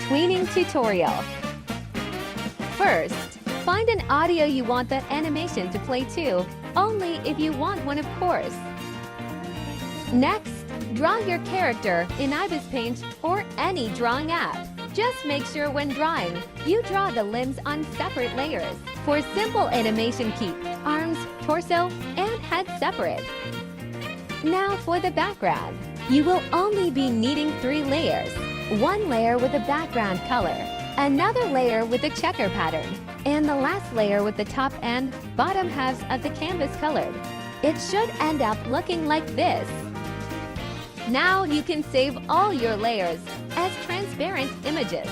tweening tutorial. First, find an audio you want the animation to play to, only if you want one, of course. Next, draw your character in Ibis Paint or any drawing app. Just make sure when drawing, you draw the limbs on separate layers. For simple animation, keep arms, torso, and head separate. Now for the background. You will only be needing 3 layers. One layer with a background color, another layer with a checker pattern, and the last layer with the top and bottom halves of the canvas colored. It should end up looking like this. Now you can save all your layers as transparent images.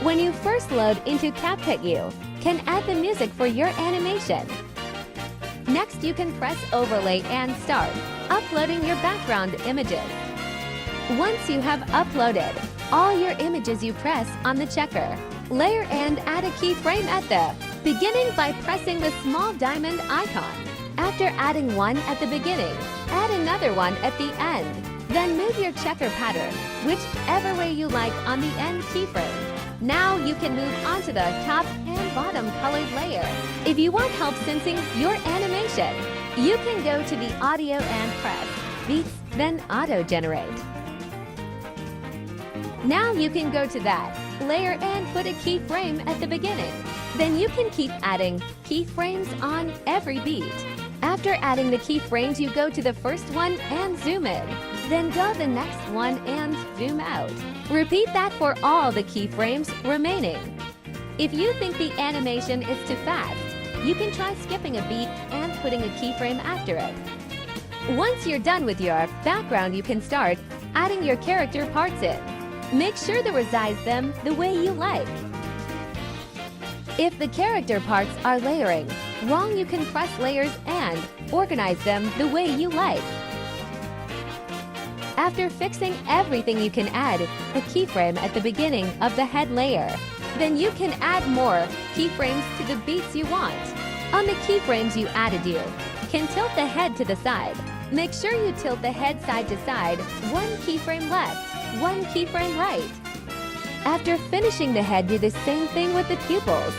When you first load into CapCut, you can add the music for your animation. Next, you can press Overlay and start uploading your background images. Once you have uploaded all your images, you press on the checker layer and add a keyframe at the beginning by pressing the small diamond icon. After adding one at the beginning, add another one at the end. Then move your checker pattern whichever way you like on the end keyframe. Now you can move on to the top and bottom colored layer. If you want help syncing your animation, you can go to the audio and press Beats, then Auto Generate. Now you can go to that layer and put a keyframe at the beginning. Then you can keep adding keyframes on every beat. After adding the keyframes, you go to the first one and zoom in. Then go the next one and zoom out. Repeat that for all the keyframes remaining. If you think the animation is too fast, you can try skipping a beat and putting a keyframe after it. Once you're done with your background, you can start adding your character parts in. Make sure to resize them the way you like. If the character parts are layering wrong, you can press layers and organize them the way you like. After fixing everything, you can add a keyframe at the beginning of the head layer. Then you can add more keyframes to the beats you want. On the keyframes you added, you can tilt the head to the side. Make sure you tilt the head side to side, 1 keyframe left, 1 keyframe right. After finishing the head, do the same thing with the pupils.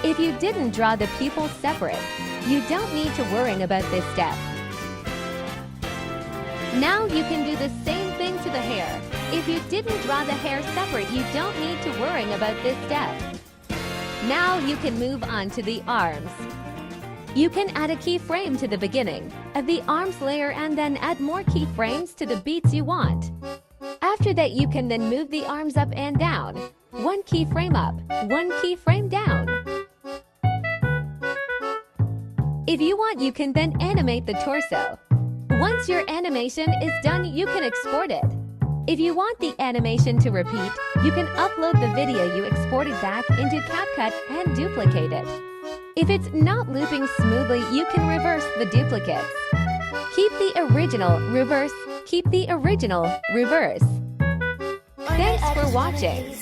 If you didn't draw the pupils separate, you don't need to worry about this step. Now you can do the same thing to the hair. If you didn't draw the hair separate, you don't need to worry about this step. Now you can move on to the arms. You can add a keyframe to the beginning of the arms layer and then add more keyframes to the beats you want. After that, you can then move the arms up and down. 1 keyframe up, 1 keyframe down. If you want, you can then animate the torso. Once your animation is done, you can export it. If you want the animation to repeat, you can upload the video you exported back into CapCut and duplicate it. If it's not looping smoothly, you can reverse the duplicates. Keep the original, reverse, keep the original, reverse. Thanks for watching.